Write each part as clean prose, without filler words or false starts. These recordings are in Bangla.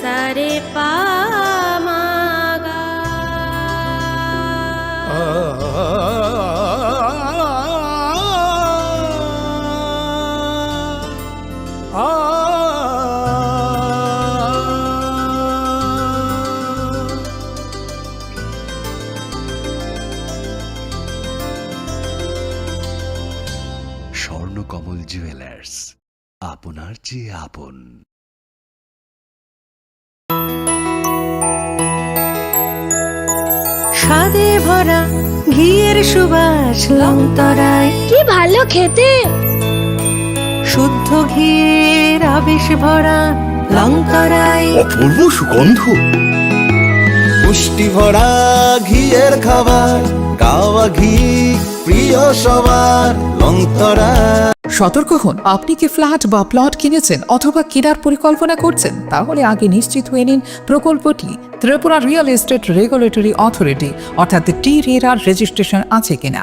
সারে পা মা গা। স্বর্ণকমল জুয়েলার্স, আপনার চেয়ে আপন। স্বাদে ভরা ঘিয়ের সুবাস লংতরায়, কি ভালো খেতে! শুদ্ধ ঘিয়ের আবেশ ভরা লংতরায়, অপূর্ব সুগন্ধ, পুষ্টি ভরা ঘিয়ের খাবার, গাওয়া ঘি প্রিয় সবার লংতরা। সতর্ক হন, আপনি কি ফ্ল্যাট বা প্লট কিনেছেন অথবা কেনার পরিকল্পনা করছেন? তাহলে আগে নিশ্চিত হয়ে নিন প্রকল্পটি Tripura real estate regulatory authority অর্থাৎ টি-রেরার রেজিস্ট্রেশন আছে কিনা।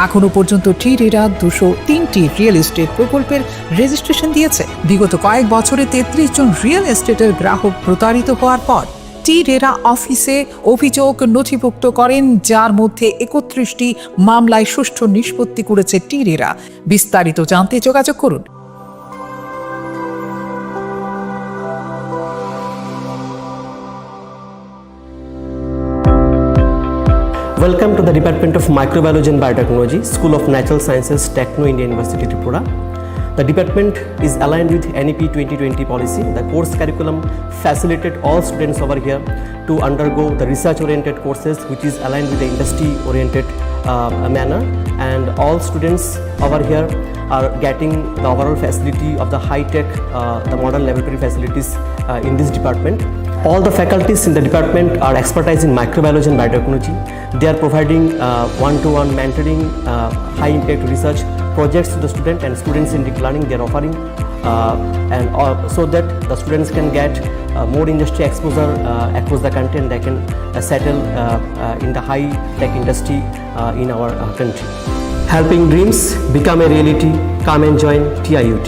এখনো পর্যন্ত টি-রেরা 203টি রিয়েল এস্টেট প্রকল্পের রেজিস্ট্রেশন দিয়েছে। বিগত কয়েক বছরে 33 জন রিয়েল এস্টেটের গ্রাহক প্রতারিত হওয়ার পর টি-রেরা অফিসে অভিযোগ নথিভুক্ত করেন, যার মধ্যে 31টি মামলায় সুষ্ঠু নিষ্পত্তি করেছে টি-রেরা। বিস্তারিত জানতে যোগাযোগ করুন। Welcome to the Department of Microbiology and Biotechnology, School of Natural Sciences, Techno India University, Tripura. The department is aligned with NEP 2020 policy. The course curriculum facilitated all students over here to undergo the research-oriented courses, which is aligned with the industry-oriented manner. And all students over here are getting the overall facility of the high-tech, the modern laboratory facilities in this department. All the faculties in the department are expertise in microbiology and biotechnology. They are providing one-to-one mentoring, high-impact research projects to the student, and students in deep learning they are offering, so that the students can get more industry exposure across the country, and they can settle in the high-tech industry in our country. Helping dreams become a reality. Come and join TIUT.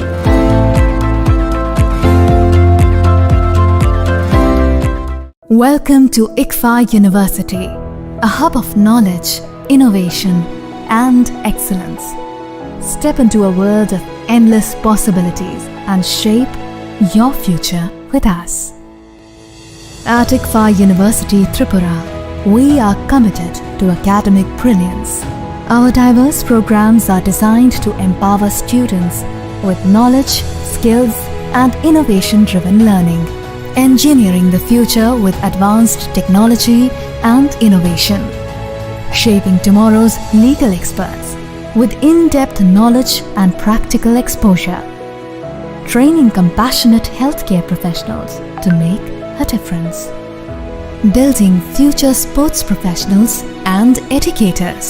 Welcome to ICFA University, a hub of knowledge, innovation, and excellence. Step into a world of endless possibilities and shape your future with us. At ICFA University, Tripura, we are committed to academic brilliance. Our diverse programs are designed to empower students with knowledge, skills, and innovation-driven learning. Engineering the future with advanced technology and innovation. Shaping tomorrow's legal experts with in-depth knowledge and practical exposure. Training compassionate healthcare professionals to make a difference. Building future sports professionals and educators.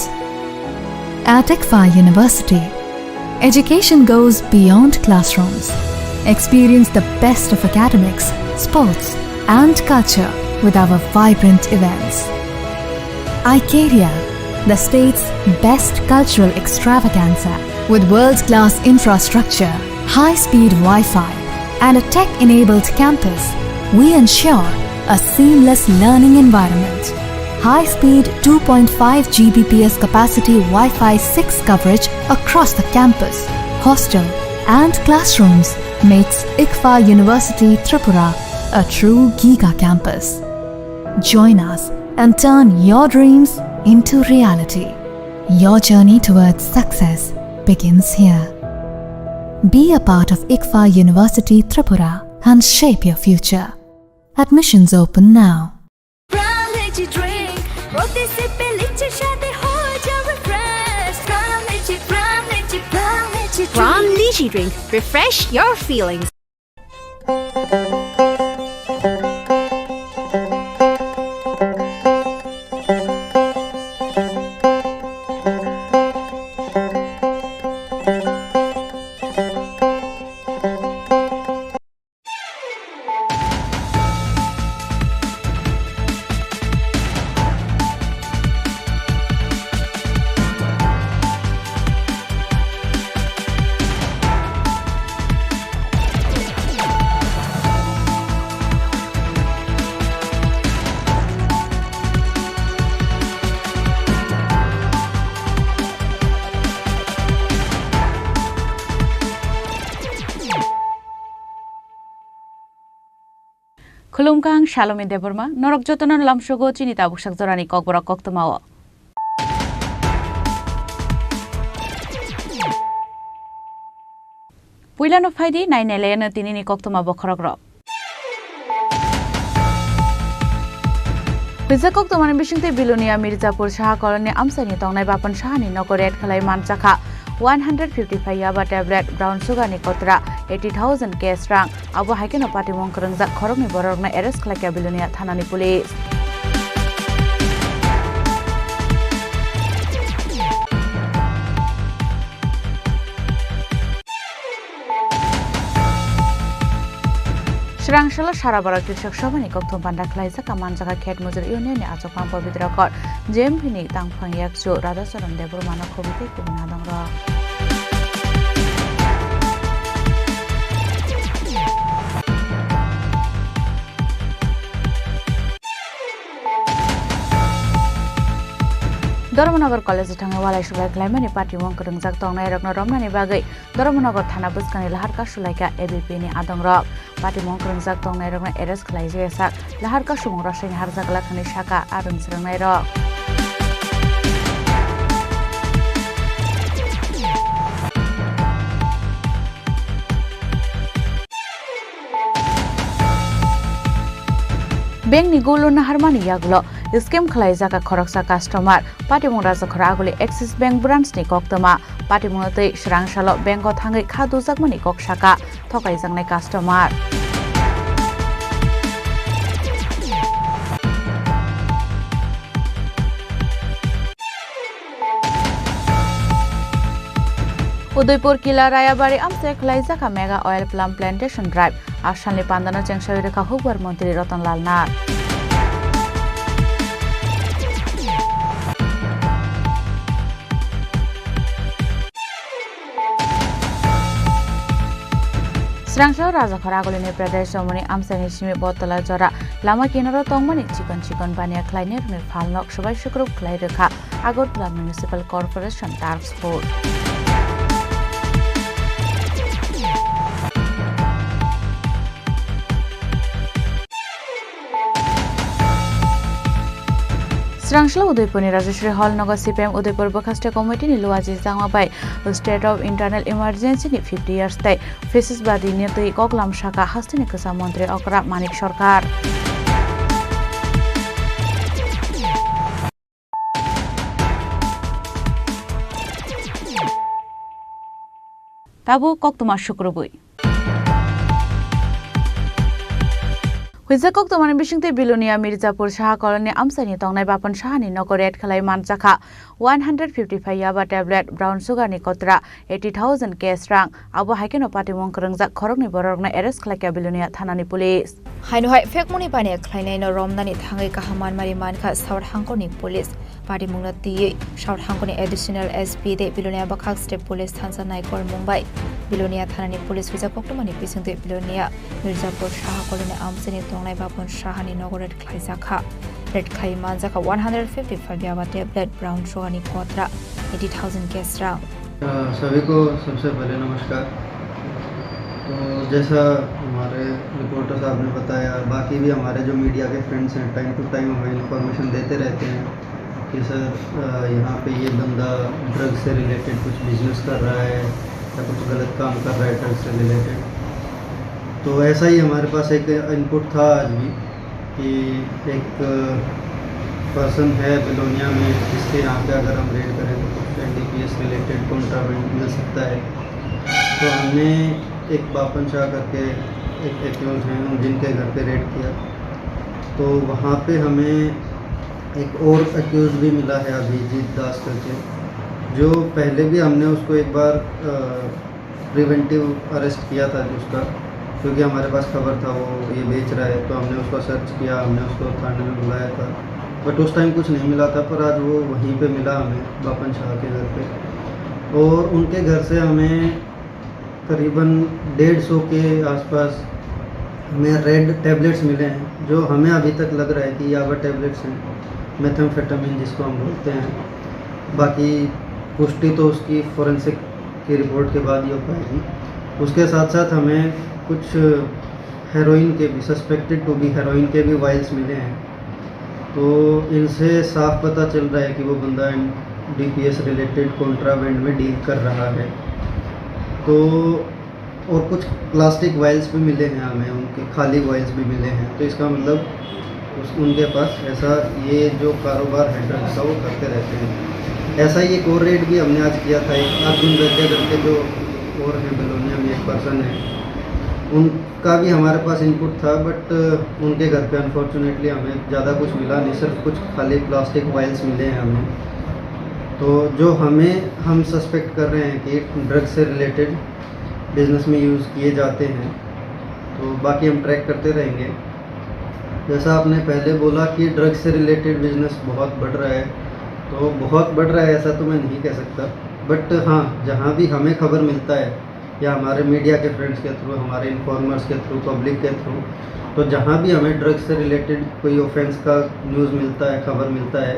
At ICFA University, education goes beyond classrooms. Experience the best of academics, sports, and culture with our vibrant events. ICARIA, the state's best cultural extravaganza, with world-class infrastructure, high-speed Wi-Fi, and a tech-enabled campus, we ensure a seamless learning environment. High-speed 2.5 Gbps capacity Wi-Fi 6 coverage across the campus, hostel, and classrooms makes ICFA University Tripura a true Giga campus. Join us and turn your dreams into reality. Your journey towards success begins here. Be a part of ICFA University Tripura and shape your future. Admissions open now. Pram Lychee Drink. Refresh your feelings. Khulumkang Shalome Deborma, Norok Jotonon Lamshogo Chinita Bushak Zorani Kokbora Koktomawa. Puilan of Heidi, 9 Elena Tinini Koktoma Bokorogro. Pizza Koktoman Bishinte Bilunia Mirzapur Shah Colony Amsani Tongai Bapan Shahani Nokoret Kalai Manchaka. 155 yaba tablet brown sugar ni kotra 80,000 case rang abo haikeno party mongkrang jak khorokni borokna arrest khlaikia bilunia thanani police Srangshala Sarabara Kishak Shabani Koktum Panda Klaisa Kamanjaka Ket Muzur Union Achokam Pavitrakor Jempini Tangphang Yaksu Radhasaram Deburmana Komite Kubunadanga Dharmanagar College Tangawala Shulai Climate Party Wonkurung Jak Tongnai Rokna Romnani Bagai Dharmanagar Thana Buskani Laharka Shulaika ABP ni Adongrok Party Wonkurung Jak Tongnai Rokna Arrest Khlai Sak Laharka Shumung Rashai Harjakala Khani Shaka Arung Srangnai Rok Bank ni gulu na harmani yaglo Scam khlai jaka khoroksa customer Patimong raja khoraguli Axis Bank branch ni koktoma Patimong tei Srangsalo bank o thangai khadu jakmani koksaka thokai jangnai customer Udaipur Kila Rayabari Amse khlai jaka mega oil palm plantation drive Ashanli Pandana Chengshawi Rekha Hubbar Mantri Ratan Lal Nar Srangshaw Raja Khoraguli ni Pradesh Somoni Amsani Shimi Botala Jora Lama Kinaro Tongmani Chicken Bania Kleiner ni Falnok Shubai Shukrup Klai Rekha Agartala Municipal Corporation Task Force Srangshala Udaipur ni Rajeshwari Hall Nagar CPM Udaipur Bakhaste Committee ni Luaji Jangma by State of Internal Emergency ni 50 years tai Faces Badi ni tui Koklam Shaka Hastini Kasa Mantri Okra Manik Sarkar Tabu Koktuma Shukrubui Huizakok Tomani Bishingte Bilunia Mirzapur Shah Colony Amsani Tongnai Bapan Shahani Nokoret Khalai Manchaka 155 yaba tablet brown sugar ni kotra 80,000 case rang abo haikeno party mongkrang jak khorokni borokna arrest khlaikia bilunia thanani police Haino hai fek moni bani khlainai no romnani thangai kahaman mari mankha South Hangkoni police party mungna ti South Hangkoni additional SP de bilunia bakhak state police thansa naikor Mumbai bilunia thanani police Huizakok Tomani Bishingte Bilunia Mirzapur Shah Colony Amsani Tongnai Bapan Shahani Nokoret Khlaijaka Red Khai Manjaka 155 yaba tablet brown sugar ni Kotra 80,000 case रहा सभी को सबसे पहले नमस्कार। तो जैसा हमारे रिपोर्टर साहब ने बताया बाकी भी हमारे जो मीडिया के फ्रेंड्स हैं टाइम टू टाइम हमें इन्फॉर्मेशन देते रहते हैं कि सर यहाँ पे ये बंदा ड्रग से रिलेटेड कुछ बिजनेस कर रहा है या कुछ गलत काम कर रहा है ड्रग से रिलेटेड। तो ऐसा ही हमारे पास एक इनपुट था आज भी कि एक पर्सन है बिलोनिया में जिसके यहाँ पे अगर हम रेड करें तो कुछ NDPS रिलेटेड कॉन्ट्राबेंड मिल सकता है। तो हमने एक बापन शाह करके एक एक्यूज हैं जिनके घर पे रेड किया तो वहाँ पे हमें एक और एक्यूज भी मिला है अभिजीत दास करके जो पहले भी हमने उसको एक बार प्रिवेंटिव अरेस्ट किया था उसका क्योंकि हमारे पास खबर था वो ये बेच रहा है तो हमने उसको सर्च किया हमने उसको थाने में बुलाया था बट उस टाइम कुछ नहीं मिला था पर आज वो वहीं पे मिला हमें बापन शाह के घर पे और उनके घर से हमें करीबन 150 के आसपास हमें रेड टैबलेट्स मिले हैं जो हमें अभी तक लग रहा है कि याबा टैबलेट्स हैं मेथाम्फेटामिन जिसको हम बोलते हैं। बाकी पुष्टि तो उसकी फोरेंसिक की रिपोर्ट के बाद ही हो पाएगी। उसके साथ साथ हमें कुछ हेरोइन के भी सस्पेक्टेड टू बी हेरोइन के भी वाइल्स मिले हैं। तो इनसे साफ पता चल रहा है कि वो बंदा DPS रिलेटेड कॉन्ट्राबैंड में डील कर रहा है। तो और कुछ प्लास्टिक वाइल्स भी मिले हैं हमें, उनके खाली वाइल्स भी मिले हैं। तो इसका मतलब उनके पास ऐसा ये जो कारोबार है ड्रग्स का वो करते रहते हैं। ऐसा ही एक और रेड भी हमने आज किया था। एक अर्जुन वैद्य करके जो और हैं बेलोनिया में एक पर्सन है, उनका भी हमारे पास इनपुट था, बट उनके घर पे अनफॉर्चुनेटली हमें ज़्यादा कुछ मिला नहीं, सिर्फ कुछ खाली प्लास्टिक वाइल्स मिले हैं हमें। तो जो हम सस्पेक्ट कर रहे हैं कि ड्रग्स से रिलेटेड बिज़नेस में यूज़ किए जाते हैं। तो बाकी हम ट्रैक करते रहेंगे। जैसा आपने पहले बोला कि ड्रग्स से रिलेटेड बिज़नेस बहुत बढ़ रहा है, तो बहुत बढ़ रहा है ऐसा तो मैं नहीं कह सकता, बट हाँ जहाँ भी हमें खबर मिलता है या हमारे मीडिया के फ्रेंड्स के थ्रू, हमारे इन्फॉर्मर्स के थ्रू, पब्लिक के थ्रू, तो जहाँ भी हमें ड्रग्स से रिलेटेड कोई ऑफेंस का न्यूज़ मिलता है, खबर मिलता है,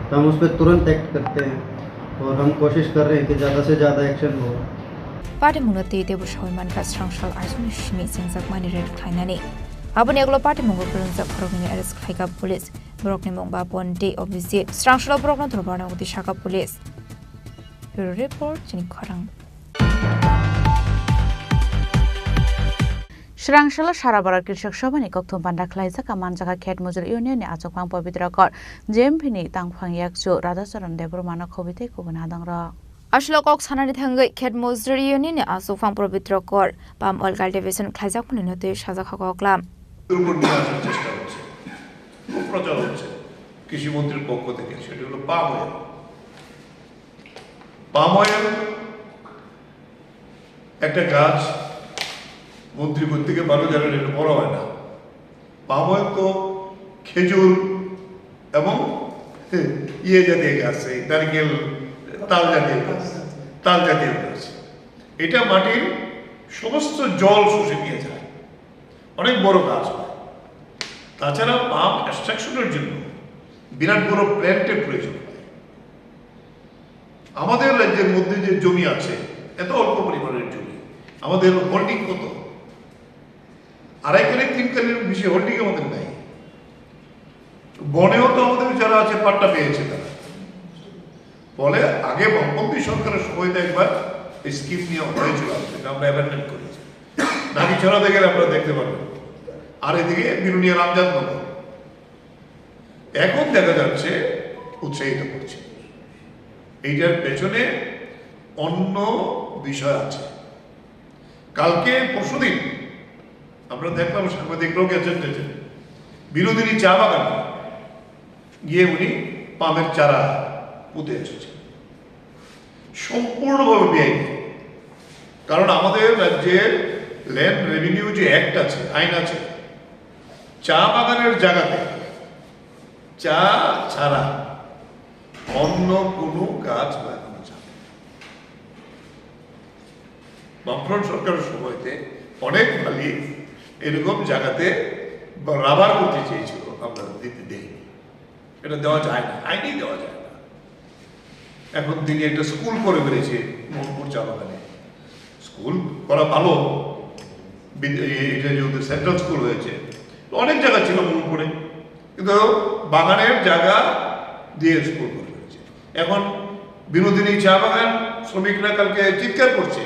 तो हम उस पर तुरंत एक्ट करते हैं और हम कोशिश कर रहे हैं कि ज़्यादा से ज़्यादा एक्शन हो। पार्टी मुंगती देबु शोयमान का स्ट्रंगशल आइसोनी शिमी सिंगजक मानि red खाइनानि aboni aglo party mungo kurunza khorogni arrest khaika police brokni mongba ponte of visit strangshal brokna thorbarna uti shaka police bureau report chini khorang Shrangshal Sharabar Kirshak Shabani Koktum Banda Klaisa Kamanjaka Ket Muzur Union Azokang Pobitrakor Jempini Tangfang Yaksu Radasaran Debrumana Kobite Kubanadanga Ashlo Cox Hanadi Tangai Ket Muzur Union Azokang Pobitrakor Pam Olgal Division Klazakuninote Shazakaklam প্রচার হচ্ছে কৃষি মন্ত্রীর পক্ষ থেকে, সেটি হলো পাম অয়েল একটা গাছ মন্ত্রী থেকে ভালো জানেন, এটা বড় হয় না। পাম অয়েল তো খেজুর এবং জাতীয় গাছ, নারকেল, তাল জাতীয় গাছ। এটা মাটির সমস্ত জল শুষে নিয়ে যায়, অনেক বড় গাছ হয়। তাছাড়া পাম এক্সট্রাকশনের জন্য বিরাট বড় প্ল্যান্টের প্রয়োজন হয়। আমাদের রাজ্যের মধ্যে যে জমি আছে, এত অল্প পরিমাণের জমি, আমাদের হোল্ডিং কত? 2.5 কানি 3 কানির বেশি হোল্ডিং আমাদের নাই। বনেও তো আমাদের যারা আছে পাট্টা পেয়েছে তারা। ফলে আগে বামপন্থী সরকারের সময়তে একবার স্কিম নিয়ে হয়েছিল, সেটা আমরা অ্যাবেন্ডন করেছি। নাকি ছড়া দেখে আপনারা দেখতে পারবেন। আর এদিকে বিরুনিয়া রামজাননগর এখন দেখা যাচ্ছে উৎসাহিত করছে। এইটার পেছনে অন্য বিষয় আছে। কালকে পরশুদিন আমরা দেখলাম সাংবাদিকরাও গেছেন বিনোদিনী চা বাগানে গিয়ে উনি পামের চারা পুঁতে এসেছেন, সম্পূর্ণভাবে বেআইনি। কারণ আমাদের রাজ্যের ল্যান্ড রেভিনিউ যে অ্যাক্ট আছে, আইন আছে, চা বাগানের জায়গাতে চা ছাড়া অন্য কোনো গাছ লাগানো যাবে। বামফ্রন্ট সরকারের সময়তে অনেক মালিক এরকম জায়গাতে রাবার করতে চেয়েছিল, আমরা দিতে দেইনি। এটা দেওয়া যায় না, আইনেই দেওয়া যায় না। এখন তিনি একটা স্কুল করে বেরিয়েছে মোহনপুর চা বাগানে। স্কুল করা ভালো, এটা যেহেতু সেন্ট্রাল স্কুল হয়েছে, অনেক জায়গা ছিল মোহনপুরে, কিন্তু বাগানের জায়গা দিয়ে স্কুল করে ফেলেছে। এখন বিনোদিনী চা বাগান শ্রমিকরা কালকে চিৎকার করছে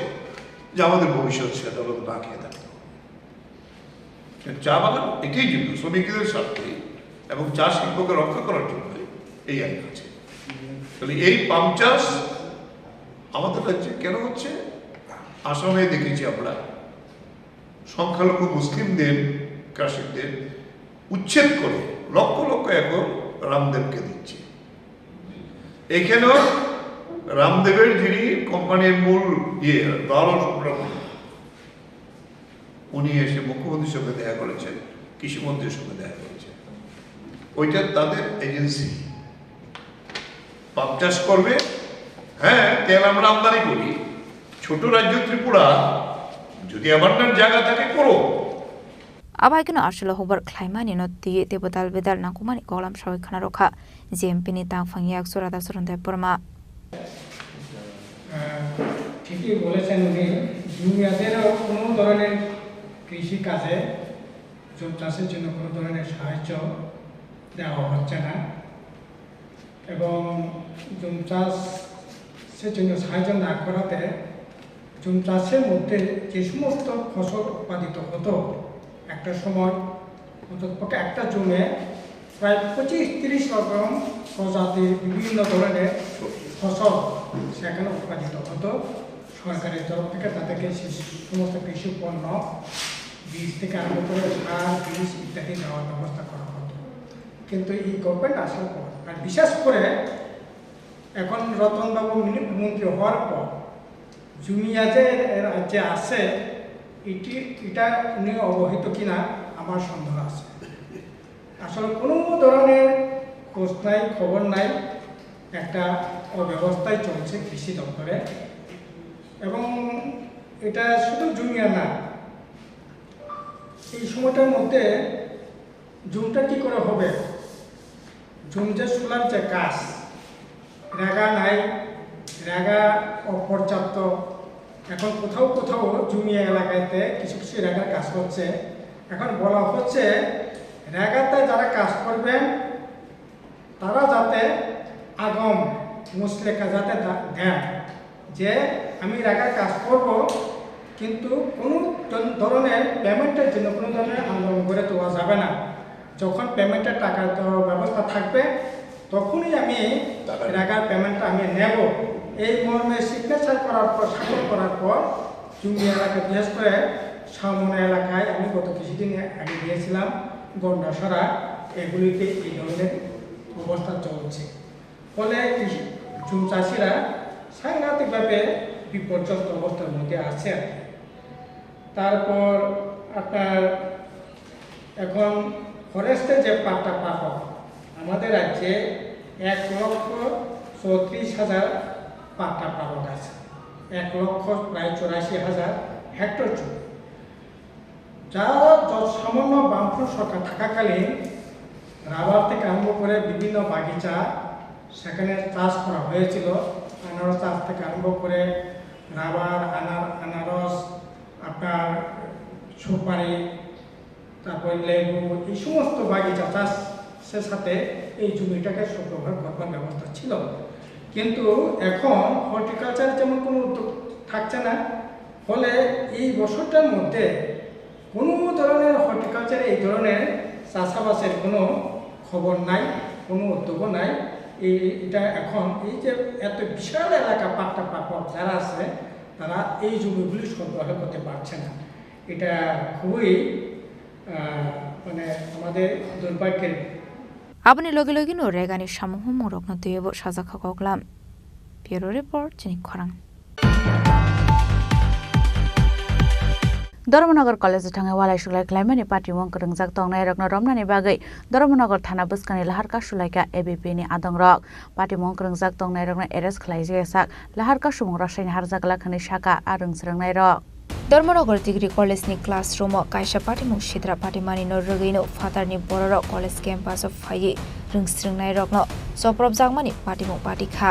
যে আমাদের ভবিষ্যৎ সেটা হলো না খেয়ে থাকতে। চা বাগান এটাই জন্য শ্রমিকদের স্বার্থে এবং চা শিল্পকে রক্ষা করার জন্য এই আইন আছে। তাহলে এই পাম চাষ আমাদের রাজ্যে কেন হচ্ছে? আসামে দেখেছি আমরা সংখ্যালঘু মুসলিমদের, কাশিমদের উচ্ছেদ করে লক্ষ লক্ষ একর রামদেবকে দিচ্ছে। এখানেও রামদেবের যিনি কোম্পানির মূল উনি এসে মুখ্যমন্ত্রীর সঙ্গে দেখা করেছেন, কৃষিমন্ত্রীর সঙ্গে দেখা করেছেন। ওইটা তাদের এজেন্সি পাম চাষ করবে। হ্যাঁ, তেল আমরা আমদানি করি। ছোট রাজ্য ত্রিপুরা, যদি আমার জায়গা থাকে করো। Abaikino Arshila Hobar Claimani not the Debodal Vedal Nakumani Golam Shawi Kanaroka, Jempini Tangfang Yak Surada Surande Burma. ঠিকই বলেছেন উনি, জমিয়াদেরও কোনো ধরনের কৃষি কাজে জুম চাষের জন্য কোনো ধরনের সাহায্য দেওয়া হচ্ছে না এবং জুম চাষের জন্য সাহায্য না করাতে জুম চাষের মধ্যে যে সমস্ত ফসল উৎপাদিত হতো একটা সময় অন্ততপক্ষে একটা জমে প্রায় 25-30 রকম প্রজাতির বিভিন্ন ধরনের ফসল সেখানে উৎপাদিত হতো। সরকারের তরফ থেকে তাদেরকে সেই সমস্ত কৃষি পণ্য বীজ থেকে আরম্ভ করে সার বীজ ইত্যাদি দেওয়ার ব্যবস্থা করা হতো। কিন্তু এই গভর্নমেন্ট আসার পর আর বিশেষ করে এখন রতনবাবু মন্ত্রী হওয়ার পর জুমিয়া যে আছে এটা উনি অবহিত কিনা আমার সন্দেহ আছে। আসলে কোনো ধরনের খোঁজ নাই, খবর নাই, একটা অব্যবস্থায় চলছে কৃষি দপ্তরে। এবং এটা শুধু জুমিয়া না, এই সময়টার মধ্যে জুমটা কি করে হবে, জুম যে সোলার যে কাজ, রেগা নাই, রেগা অপর্যাপ্ত। এখন কোথাও কোথাও জুমিয়া এলাকাতে কিছু কিছু রেগার কাজ হচ্ছে। এখন বলা হচ্ছে রেগাতে যারা কাজ করবেন তারা যাতে আগম মুসলেখা যাতে দেন যে আমি রেগার কাজ করব, কিন্তু কোনো ধরনের পেমেন্টের জন্য কোনো ধরনের আন্দোলন করে তোলা যাবে না। যখন পেমেন্টের টাকা দেওয়ার ব্যবস্থা থাকবে তখনই আমি রেগার পেমেন্টটা আমি নেব। এই মর্মে সিগনেচার করার পর, স্বাক্ষর করার পর জুমিয়া এলাকা, বিশেষ করে সামনে এলাকায় আমি গত কিছুদিন আগে গিয়েছিলাম, গন্ডাসরা, এগুলিতে এই ধরনের অবস্থা চলছে। ফলে জুম চাষিরা সাংঘাতিকভাবে বিপর্যস্ত অবস্থার মধ্যে আছে। তারপর আপনার এখন ফরেস্টে যে পাট্টা প্রাপক আমাদের রাজ্যে 1,34,000 পাট্টা প্রাপক আছে, 1,84,000 হেক্টর জমি। যা সামান্য বামফ্রন্ট সরকার থাকাকালীন রাবার থেকে আরম্ভ করে বিভিন্ন বাগিচা সেখানে চাষ করা হয়েছিল। আনারস চাষ থেকে আরম্ভ করে রাবার, আনারস, আপনার সুপারি, তারপরে লেবু, এই সমস্ত বাগিচা চাষের সাথে এই জমিটাকে সুপ্রভাব করবার ব্যবস্থা ছিল। কিন্তু এখন হর্টিকালচার যেমন কোনো উদ্যোগ থাকছে না, ফলে এই বছরটার মধ্যে কোনো ধরনের হর্টিকালচারে এই ধরনের চাষাবাসের কোনো খবর নাই, কোনো উদ্যোগও নাই। এটা এখন এই যে এত বিশাল এলাকা পাট্টা প্রাপক যারা আছে তারা এই জমিগুলি সরবরাহ করতে পারছে না। এটা খুবই মানে আমাদের দুর্ভাগ্যের। Abani logi no regani shamuhu morok no tuyebo shazakha koklam. Bureau report Jinik Khorang. Dharmanagar কলেজে থাঙে ওয়ালাই সুলাই ক্লাইমানি পার্টি মঙ্ক রংজাক তংনাই রকন রমনানি বাগৈ ধর্মনগর থানা বুসকানি লাহারকা সুলাইকা ABP ni adang rok party মঙ্ক রংজাক তংনাই রকন এরেস খলাইজে sak লাহারকা সুমং রাসায়নি হারজাগলা khani shaka arung srungnai rok Dharmanagar degree college ni classroom kaisa party mung sidra party mani no rogino father ni borok college campus of phaye rungsrungnai rok no soprop jangmani party mung party kha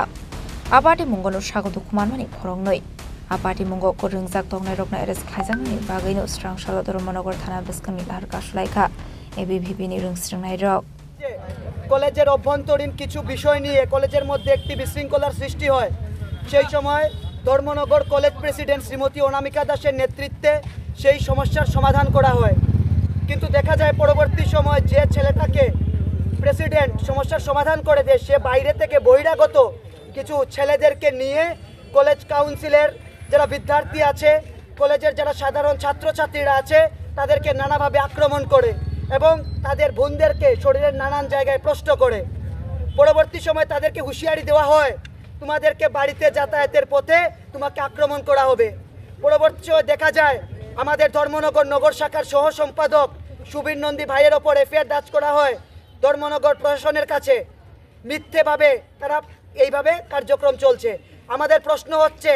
a party mung no sagodu khumanmani khorongnoi Apati mungo ko ringjak tongnai rokna eres khaijangni bagui no strangshalo Dharmanagar থানা বেসকানি লাহারকা সুলাইকা এবিভিপি ni rungsrungnai rok কলেজের অভ্যন্তরীণ কিছু বিষয় নিয়ে কলেজের মধ্যে একটি বিশৃঙ্খলার সৃষ্টি হয়। সেই সময় ধর্মনগর কলেজ প্রেসিডেন্ট শ্রীমতী অনামিকা দাসের নেতৃত্বে সেই সমস্যার সমাধান করা হয়। কিন্তু দেখা যায় পরবর্তী সময় যে ছেলেটাকে প্রেসিডেন্ট সমস্যার সমাধান করে দেয় সে বাইরে থেকে বহিরাগত কিছু ছেলেদেরকে নিয়ে কলেজ কাউন্সিলের যারা বিদ্যার্থী আছে, কলেজের যারা সাধারণ ছাত্রছাত্রীরা আছে তাদেরকে নানাভাবে আক্রমণ করে এবং তাদের বোনদেরকে শরীরের নানান জায়গায় প্রশ্ন করে। পরবর্তী সময় তাদেরকে হুঁশিয়ারি দেওয়া হয় তোমাদেরকে বাড়িতে যাতায়াতের পথে তোমাকে আক্রমণ করা হবে। পরবর্তী সময় দেখা যায় আমাদের ধর্মনগর নগর শাখার সহ সম্পাদক সুবীর নন্দী ভাইয়ের ওপর এফআইআর দায়ের করা হয় ধর্মনগর প্রশাসনের কাছে। মিথ্যেভাবে তারা এইভাবে কার্যক্রম চলছে। আমাদের প্রশ্ন হচ্ছে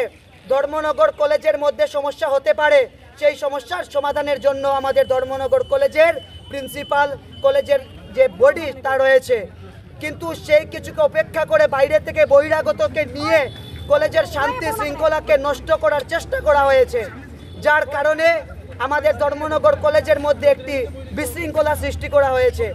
ধর্মনগর কলেজের মধ্যে সমস্যা হতে পারে, সেই সমস্যার সমাধানের জন্য আমাদের ধর্মনগর কলেজের প্রিন্সিপাল, কলেজের যে বডি তা রয়েছে, কিন্তু সেই কিছুকে উপেক্ষা করে বাইরে থেকে বহিরাগতকে নিয়ে কলেজের শান্তি শৃঙ্খলাকে নষ্ট করার চেষ্টা করা হয়েছে, যার কারণে আমাদের ধর্মনগর কলেজের মধ্যে একটি বিশৃঙ্খলা সৃষ্টি করা হয়েছে।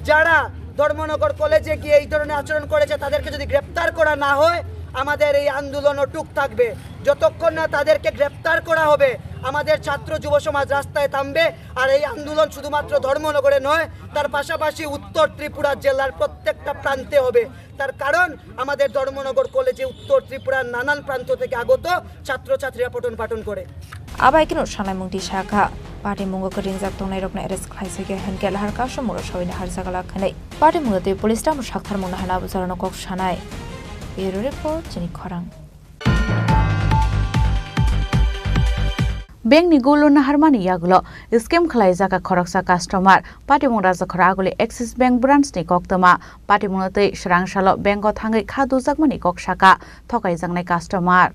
যারা ধর্মনগর কলেজে গিয়ে এই ধরনের আচরণ করেছে তাদেরকে যদি গ্রেপ্তার করা না হয় আমাদের এই আন্দোলন অটুট থাকবে। যতক্ষণ না তাদেরকে গ্রেপ্তার করা হবে আমাদের ছাত্র যুব সমাজ রাস্তায় থামবে। আর এই আন্দোলন শুধুমাত্র ধর্মনগরে নয়, তার পাশাপাশি উত্তর ত্রিপুরা জেলার প্রত্যেকটা প্রান্তে হবে। তার কারণ আমাদের ধর্মনগর কলেজে উত্তর ত্রিপুরার নানান প্রান্ত থেকে আগত ছাত্রছাত্রীরা পঠন পাঠন করে। আবাইকেন সানাই মুংটি শাখা পার্টি মুঙ্গকে রিংজাক তংনাই রকনা এরেস্ট খাইসেগে হেনকে লাহার কাশো মুঙ্গ সবিনা হারজাগালা খানাই পার্টি মুঙ্গতে পুলিশরা মুসাক্তার মুঙ্গ হানা বুজারানো কক সানাই ব্যুরো রিপোর্ট চিনি খরাং। बेंकनि गुलु नाहारमानि यागुलो स्किम खलाइजाका खरकसा कास्टमार पाटिमुं राजाखरा आगुलि एक्सिस बैंक ब्रान्चनि कक्तमा पाटिमुंतै स्रांसालो बेंकआव थाङै खादुजाकमानि ककसाका थकाइजांनाय customer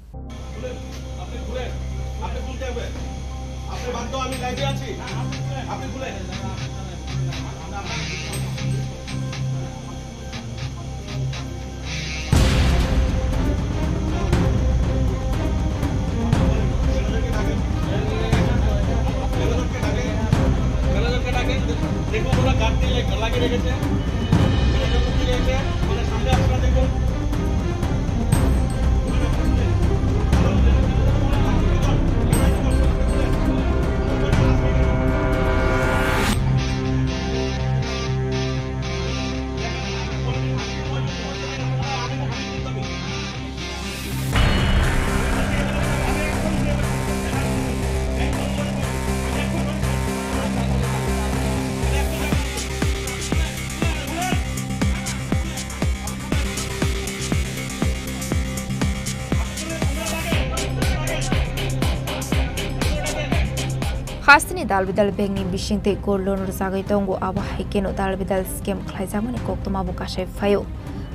Khastini dalbidal bengni bishingte gorlon zagai tongo abahikeno dalbidal scam khlaijamani koktoma bukashe fayo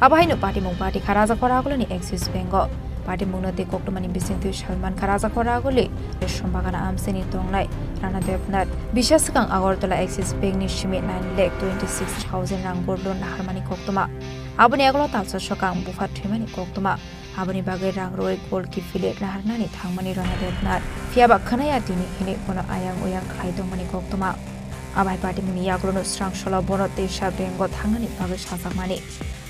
abahino party mung party kharaja koragoloni Axis Bank party mungnate koktomani bishingte Salman kharaja koragole reshombagana amseni tonglai rana devnat bishasakang Agartala Axis Bank ni shime 9,26,000 rang gorlon harmani koktoma aboni aglo talso shokang bufat thimani koktoma aboni bagai rang roi gold ki file naharnani thangmani rana devnat fiaba khanaya dini hine kono ayang oyang khaidongmani koktoma abai party muni yagrono strangshala bono tesha bengo thangani bagai sajakmani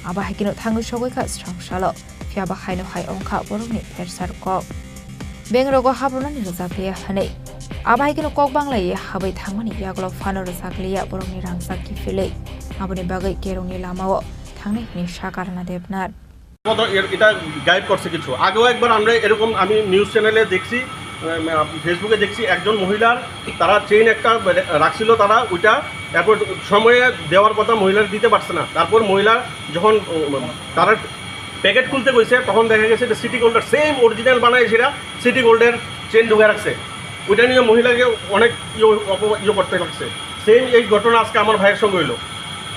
abai kino thangu sogoika strangshala fiaba khaino khai ongkha boroni persar kok bengrogo habrunani rojaplia hane abai kino kok banglai habai thangmani yaglo fano rojaklia boroni rangsa ki file aboni bagai keroni lamao thangne hine sakarna devnat এটা গাইড করছে কিছু আগেও একবার আমরা এরকম আমি নিউজ চ্যানেলে দেখছি ফেসবুকে দেখছি একজন মহিলার তারা চেইন একটা রাখছিল তারা ওইটা এরপর সময়ে দেওয়ার কথা মহিলার দিতে পারছে না তারপর মহিলা যখন তারা প্যাকেট খুলতে গেছে তখন দেখা গেছে যে সিটি গোল্ডের সেম অরিজিনাল বানায় সেটা সিটি গোল্ডের চেইন ঢুকে রাখছে ওইটা নিয়ে মহিলাকে অনেক ইয়ে করতে লাগছে সেম এই ঘটনা আজকে আমার ভাইয়ের সঙ্গে হইলো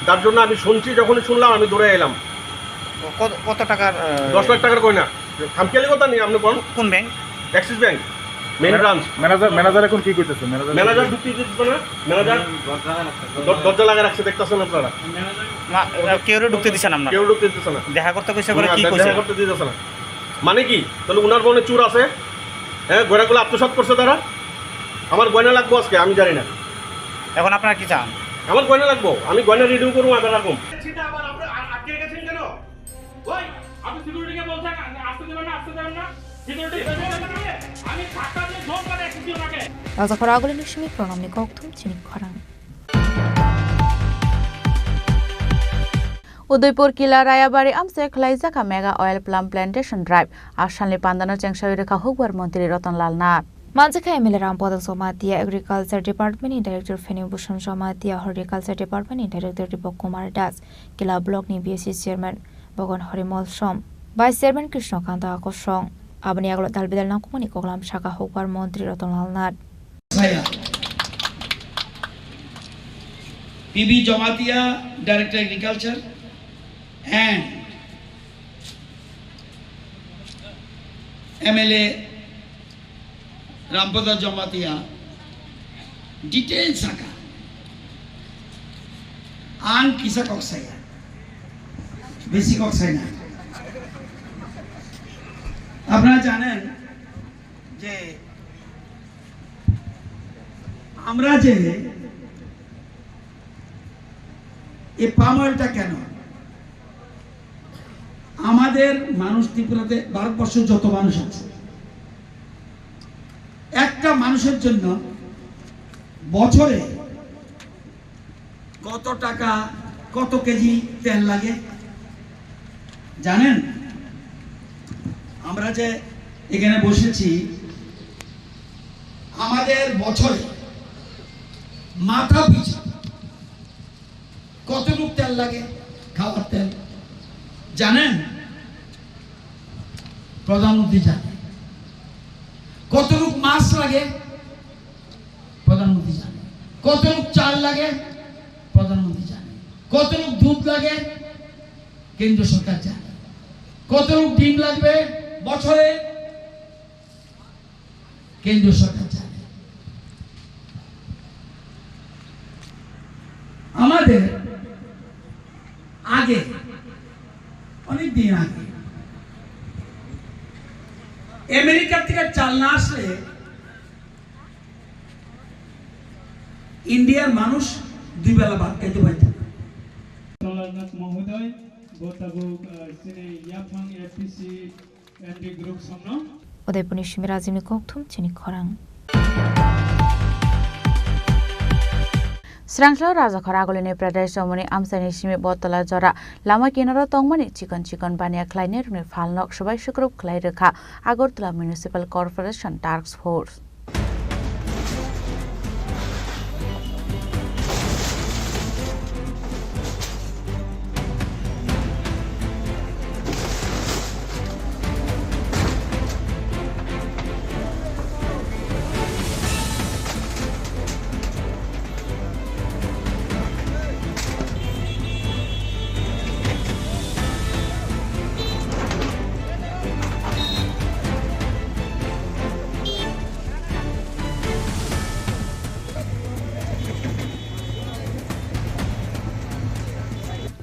তার জন্য আমি শুনছি যখনই শুনলাম আমি দৌড়ে এলাম কত টাকার 10 লাখ টাকার কই না খামখেয়ালি কথা নেই আপনি কোন bank Axis bank main branch manager এখন কি কইতেছে ম্যানেজার ঢুকতে দিচ্ছে না ম্যানেজার দরজা লাগা রাখছে দেখতেছেন আপনারা না কেউ ঢুকতে দিছে না আমরা কেউ ঢুকতে দিচ্ছে না দেখা করতে কইছে করে কি কইছে দেখা করতে দিতেছে না মানে কি তাহলে উনার মনে চুর আছে হ্যাঁ গয়নাগুলো আত্মসাৎ করছে তারা আমার গয়না লাগবো আজকে আমি জানি না এখন আপনারা কি চান আমার গয়না লাগবো আমি গয়না রিডিউ করবো আবার রাখুন সেটা আবার আপনি আটকে রেখেছেন কেন ওই আপনি সিকিউরিটিকে বলছেন আসতে দেবেন না সিকিউরিটি আমি টাকা দিয়ে জোর করে রেখেছি ওনাকে রাজাখরা আগলে নিশমি প্রণামনি ককথুম চিনি খরাং उदयपुर किला रायाबारी आमसे खलाइजाका mega oil palm plantation drive आसामनि पान्दानो चेंगसावि रेखा हुगवार मंत्री रतनलाल नाथ मानसिका एमएलए रामपदक सोमातिया agriculture department director Phani Bhushan सोमातिया horticulture department director Deepak Kumar Das Killa block नि बीएससी चेयरमैन बगन हरिमल सोम वाइस चेयरमैन कृष्णकांत आकर्षण आबनि आगल दालबिदाल नाकुमनि कोगलाम शाखा हुगवार मंत्री Ratanlal Nath PB Jamatia director agriculture and MLA Rampada Jamatia detailed saka and kisa koksaya basic koksaya আপনারা জানেন যে আমরা যে এই পাম অয়েলটা কেন? আমাদের মানুষ ত্রিপুরাতে, ভারতবর্ষের যত মানুষ আছে, একটা মানুষের জন্য বছরে কত টাকা, কত কেজি তেল লাগে জানেন? আমরা যে এখানে বসেছি, আমাদের বছরে মাথা পিছু কতটুকু তেল লাগে, খাওয়ার তেল জানেন? প্রধানমন্ত্রী জানে। কতটুকু মাছ লাগে, প্রধানমন্ত্রী জানে। কতটুকু চাল লাগে, প্রধানমন্ত্রী জানে। কতটুকু দুধ লাগে, কেন্দ্র সরকার জানে। কতটুকু ডিম লাগবে বছরে, কেন্দ্র সরকার জানে। আমাদের আগে, অনেক দিন আগে, আমেরিকা থেকে চাল না আসলে ইন্ডিয়ার মানুষ দুই বেলা ভাত খেতে পারত না। মহোদয় Udaipurni shimi razimni kokthum chini khorang. Sranglo Raja Khoragolini Pradesh Omoni Amsani Shimi Botola Jora Lama Kinaro Tongmani Chicken Bania Kleiner Ni Falnok Shubai Shukrup Klaireka Agortala Municipal Corporation Task Force.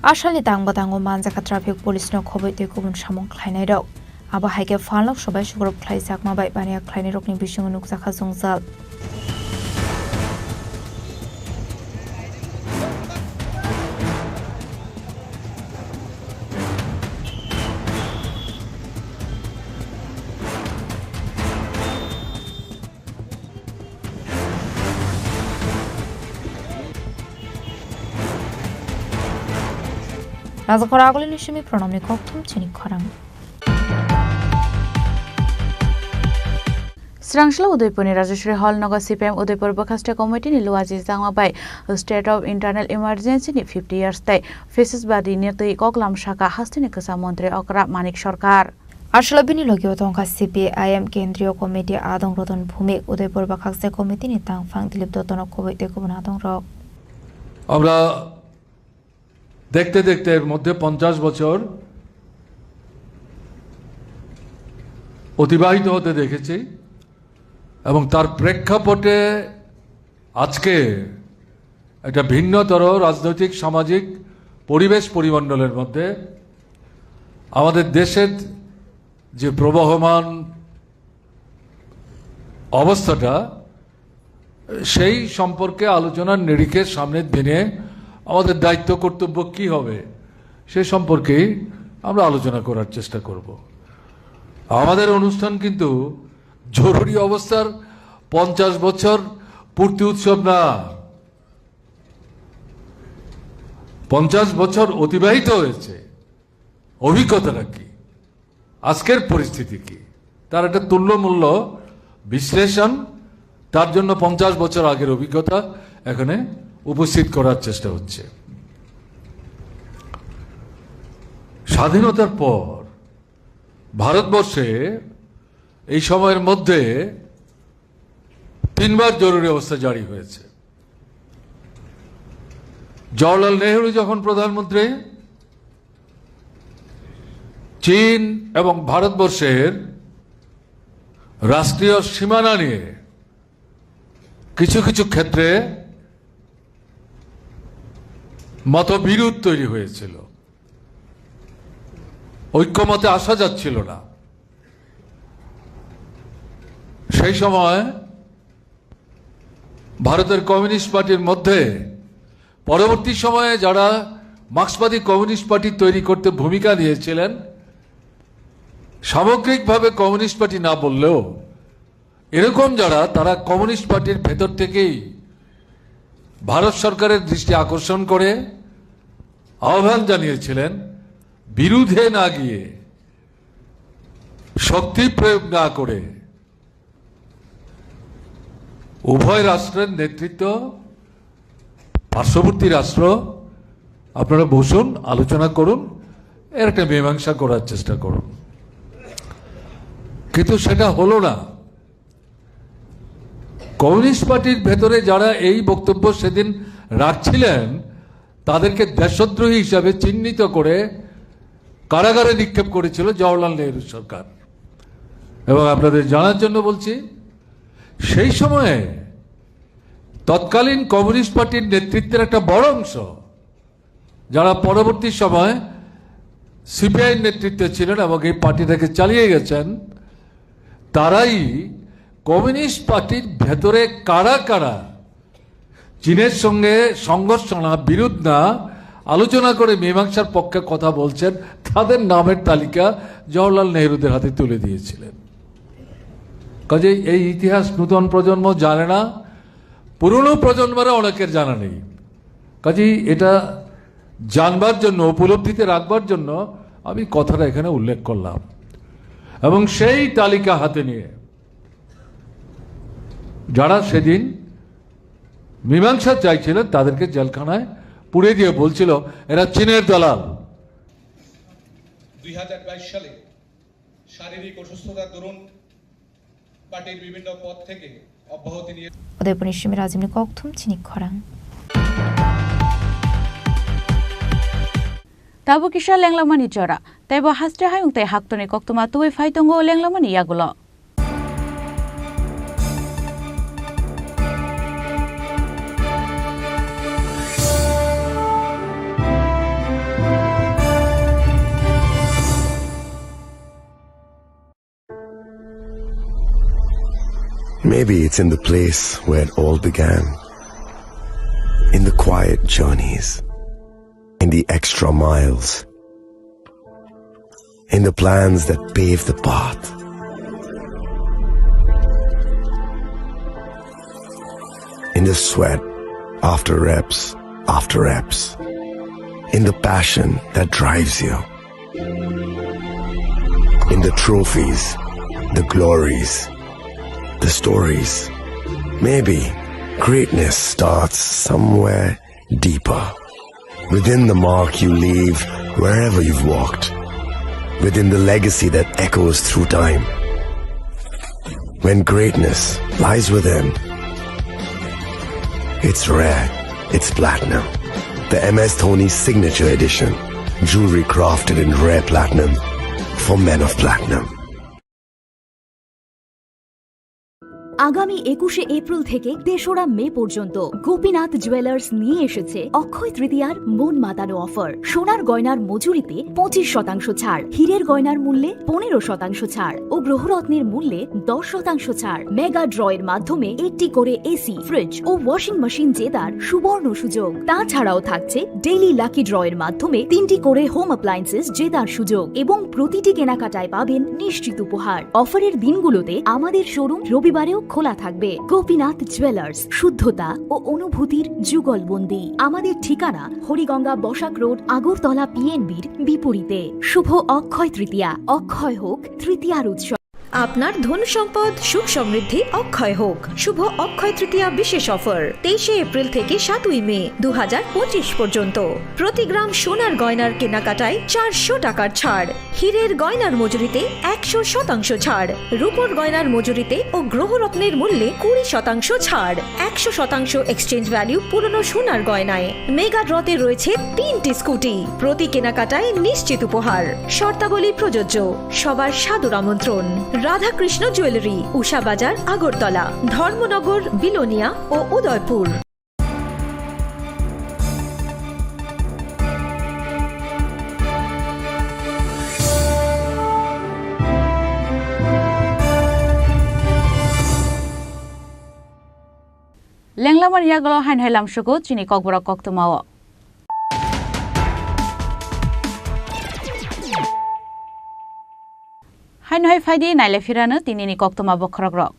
Ashalni tangbatango manjaka traffic police no khoboi te kubun samong khlainai rok abo haike falnok sobai shugrop khlaijak ma bai bania khlainai rokni bisingo nukjaka jongjal. Raja Khoragolini shimi pranamni kokthum chini khorang. Sranglo Udaipurni Rajeshwari Hall Nagar CPM Udaipur Bakhaste Committee ni Luaji Jangma bai State of Internal Emergency ni 50 years tai Faces Badi ni tei Koklam Shaka Hastini Kasa Montri Okra Manik Sarkar. Ashalabini logio tongka CPIM Kendriyo Committee Adong Roton Bhumik Udaipur Bakhaste Committee ni tangfang Dilip Dottono khoboi te kubun adong rok. আমরা দেখতে দেখতে এর মধ্যে 50 বছর অতিবাহিত হতে দেখেছি এবং তার প্রেক্ষাপটে আজকে একটা ভিন্নতর রাজনৈতিক সামাজিক পরিবেশ পরিমণ্ডলের মধ্যে আমাদের দেশের যে প্রবহমান অবস্থাটা সেই সম্পর্কে আলোচনার নিরিখে সামনের দিনে আমাদের দায়িত্ব কর্তব্য কি হবে সে সম্পর্কে আমরা আলোচনা করার চেষ্টা করব। আমাদের অনুষ্ঠান কিন্তু জরুরি অবস্থার 50 বছর পূর্তি উৎসব না। 50 বছর অতিবাহিত হয়েছে, অভিজ্ঞতাটা কি, আজকের পরিস্থিতি কি, তার একটা তুল্যমূল্য বিশ্লেষণ, তার জন্য 50 বছর আগের অভিজ্ঞতা এখানে উপস্থিত করার চেষ্টা হচ্ছে। স্বাধীনতার পর ভারতবর্ষে এই সময়ের মধ্যে 3 বার জরুরি অবস্থা জারি হয়েছে। জওহরলাল নেহরু যখন প্রধানমন্ত্রী, চীন এবং ভারতবর্ষের রাষ্ট্রীয় সীমানা নিয়ে কিছু কিছু ক্ষেত্রে মতবিরোধ তৈরি হয়েছিল, ঐক্যমতে আসা যাচ্ছিল না। সেই সময় ভারতের কমিউনিস্ট পার্টির মধ্যে পরবর্তী সময়ে যারা মার্ক্সবাদী কমিউনিস্ট পার্টি তৈরি করতে ভূমিকা নিয়েছিলেন, সামগ্রিকভাবে কমিউনিস্ট পার্টি না বললেও এরকম যারা, তারা কমিউনিস্ট পার্টির ভেতর থেকেই ভারত সরকারের দৃষ্টি আকর্ষণ করে আহ্বান জানিয়েছিলেন, বিরুদ্ধে না গিয়ে, শক্তি প্রয়োগ না করে উভয় রাষ্ট্রের নেতৃত্ব, পার্শ্ববর্তী রাষ্ট্র, আপনারা বসুন, আলোচনা করুন, এর একটা মীমাংসা করার চেষ্টা করুন। কিন্তু সেটা হলো না। কমিউনিস্ট পার্টির ভেতরে যারা এই বক্তব্য সেদিন রাখছিলেন, তাদেরকে দেশদ্রোহী হিসাবে চিহ্নিত করে কারাগারে নিক্ষেপ করেছিল জওহরলাল নেহরু সরকার। এবং আপনাদের জানার জন্য বলছি, সেই সময়ে তৎকালীন কমিউনিস্ট পার্টির নেতৃত্বের একটা বড় অংশ, যারা পরবর্তী সময় সিপিআই নেতৃত্বে ছিলেন এবং এই পার্টিটাকে চালিয়ে গেছেন, তারাই কমিউনিস্ট পার্টির ভেতরে কারা কারা চীনের সঙ্গে সংঘর্ষ না, বিরোধ না, আলোচনা করে মীমাংসার পক্ষে কথা বলছেন, তাদের নামের তালিকা জওহরলাল নেহরুদের হাতে তুলে দিয়েছিলেন। কাজেই এই ইতিহাস নতুন প্রজন্ম জানে না, পুরনো প্রজন্মের অনেকের জানা নেই। কাজেই এটা জানবার জন্য, উপলব্ধিতে রাখবার জন্য আমি কথাটা এখানে উল্লেখ করলাম। এবং সেই তালিকা হাতে নিয়ে যারা সেদিন মীমাংসা চাইছিলেন, তাদেরকে জেলখানায় পুড়ে দিয়ে বলছিল এরা চীনের দালাল। 2022 সালে শারীরিক অসুস্থতার দরুন পার্টির বিভিন্ন পদ থেকে অব্যাহতি নিয়ে উদয়পুর নিশ্চিমে রাজিমনি ককথুম চিনি খরাং tabu kisha lenglamani chora taibo hastre hayung te haktoni koktuma tuwe faitongo lenglamani yagulo Maybe it's in the place where it all began, in the quiet journeys, in the extra miles, in the plans that pave the path. In the sweat after reps, in the passion that drives you, in the trophies, the glories, the stories. Maybe greatness starts somewhere deeper, within the mark you leave wherever you've walked, within the legacy that echoes through time. When greatness lies within, it's rare, it's platinum. The MS Dhoni Signature Edition, jewelry crafted in rare platinum for men of platinum. আগামী 21শে এপ্রিল থেকে ৩রা মে পর্যন্ত গোপীনাথ জুয়েলার্স নিয়ে এসেছে অক্ষয় তৃতীয়ার মন মাতানো অফার। সোনার গয়নার মজুরিতে 25% ছাড়, হীরের গয়নার মূল্যে 15% ছাড় ও গ্রহরত্নের মূল্যে 10% ছাড়। মেগা ড্রয়ের মাধ্যমে একটি করে এসি, ফ্রিজ ও ওয়াশিং মেশিন জেতার সুবর্ণ সুযোগ। তাছাড়াও থাকছে ডেইলি লাকি ড্রয়ের মাধ্যমে 3টি করে হোম অ্যাপ্লায়েন্সেস জেতার সুযোগ এবং প্রতিটি কেনাকাটায় পাবেন নিশ্চিত উপহার। অফারের দিনগুলোতে আমাদের শোরুম রবিবারেও খোলা থাকবে। গোপীনাথ জুয়েলার্স, শুদ্ধতা ও অনুভূতির যুগলবন্দি। আমাদের ঠিকানা হরিগঙ্গা বসাক রোড, আগরতলা পিএনবির বিপরীতে। শুভ অক্ষয় তৃতীয়া, অক্ষয় হোক তৃতীয়ার উৎসব। আপনার ধন সম্পদ সুখ সমৃদ্ধি অক্ষয় হোক। শুভ অক্ষয় তৃতীয়া বিশেষ অফার 23শে এপ্রিল থেকে 7ই মে 2025 পর্যন্ত। প্রতি গ্রাম সোনার গয়নার কেনাকাটায় 400 টাকার ছাড়, হীরের গয়নার মজুরিতে 100% ছাড়, রূপোর গয়নার মজুরিতে ও গ্রহরত্নের মূল্যে 20% ছাড়, 100% এক্সচেঞ্জ ভ্যালু পুরনো সোনার গয়নায়। মেগা ড্রতে রয়েছে 3টি স্কুটি, প্রতি কেনাকাটায় নিশ্চিত উপহার। শর্তাবলী প্রযোজ্য। সবার সাদর আমন্ত্রণ। রাধাকৃষ্ণ জুয়েলারি, উষা বাজার, আগরতলা, ধর্মনগর, বিলোনিয়া ও উদয়পুর। লেংলামার ইয়াগল হাইন হাইলাম শুকো চিনি ককবরা কক্তমাও হাই ফাইদি নাইলে ফিরানো তিনিনি কক্তমা বখরক rock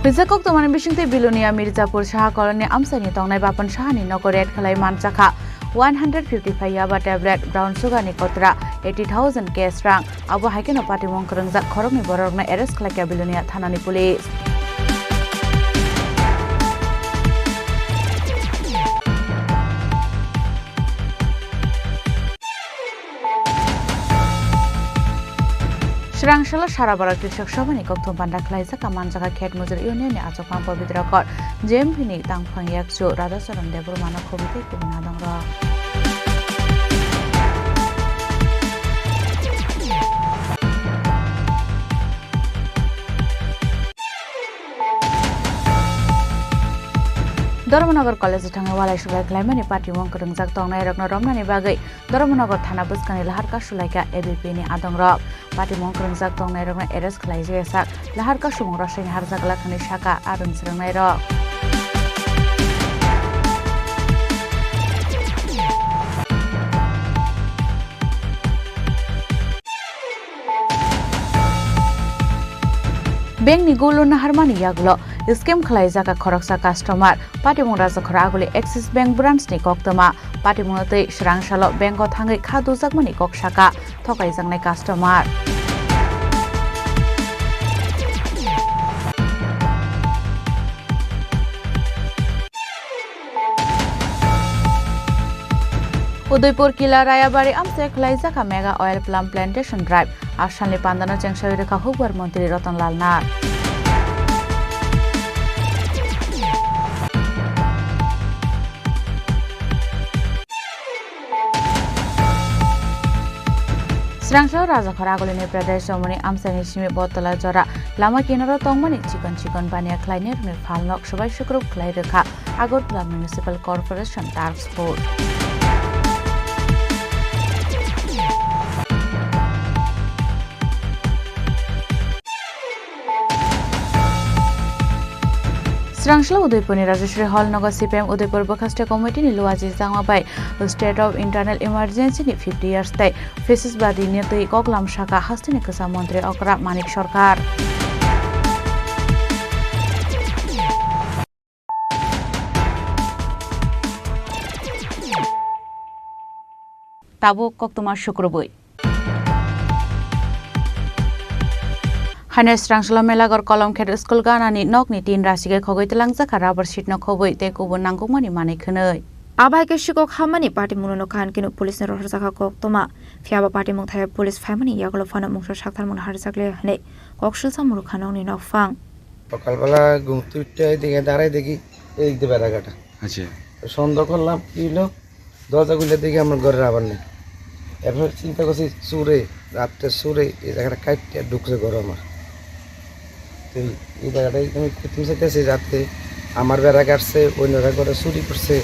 Pizza kok teman bisingte Bilonia Mirzapur Shah Koloni Amsani Tongnai Bapan Shahani Nokoret Khalai Manchaka 155 yaba tablet brown sugar ni kotra 80,000 case rang abo haikeno party mongkrang jak khorok ni borok na arrest khalai Bilonia thanani police Srangshala Sharabara Krishak Shabani Koktum Panda Klaisa Kamanjaka Ket Muzur Union Achokpan Pavitra Kor Jemphini Tangphang Yaksu Radhasaram Debur Mana Khobite Kubinadang Ra Dharmanagar College Thanga Walai Shulai Klaimani Party Mongkrang Jak Tongnai Rokna Romnani Bagai Dharmanagar Thana Buskani Laharka Shulaika ABP ni Adong Rok Party Mongkrang Jak Tongnai Rokna Arrest Khlai Jesak Laharka Sumong Rasai Harjak Lakhani Shaka Arun Srangnai Rok Bank ni gulu na harmani yaglo scam khlai jaka khoroksa customer party mong raja khoraguli Axis Bank branch ni koktama party mong tei srangsalo bank o thangai khadu jakmani koksaka thokai jangnai customer Udaipur Kila Rayabari Amse Khlai jaka mega oil palm plantation drive Ashanli Pandana Chengshawi Rekha Hubbar Mantri Ratan Lal Nar Srangsalo Raja Khoraguli ni Pradesh Somoni Amsani Simi Botala Jora Lama Kinaro Tongmani Chicken Bania Kleiner ni Falnok Shubai Shukrup Khlai Rekha Agartala Municipal Corporation Task Force Srangshala Udaipur ni Rajeshwari Hall Nagar CPM Udaipur Bokhaste Committee ni Luaji Jangma bai State of Internal Emergency ni 50 years tai Faces Badi ni tei Koklam Shaka Hastini Kasa Mantri Okra Manik Sarkar Tabo Koktuma Shukrubui Hanes Srangshala Melagor Kolom Khet School Ganani Nokni Tin Rasige Khogoi Telang Jaka Rubber Sheet no Khoboi te Kubun Nangkungmani Mani Khnoi Abai ke shikok hamani party muno khan kinu police ne rohar jaka kok toma fiaba party mung thai police famani yaglo fana mungso sakthar mun har jakle hne kokshil samuru khanong ni nokfang সকালবেলা ঘুম থেকে দিকে দাঁড়াই দেখি এই দিকে বেড়াঘাটা আচ্ছা সন্ধ্যা করলাম কি হলো দরজা খুলে দেখি আমার ঘরের আবার নেই এরপর চিন্তা করছি সুরে রাত্রে সুরে এই জায়গাটা কাটতে ঢুকছে ঘর আমার তো এই জায়গাটাই আমি কুতুম চাইতেছি যাতে আমার বেড়া কাটছে অন্যরা ঘরে চুরি করছে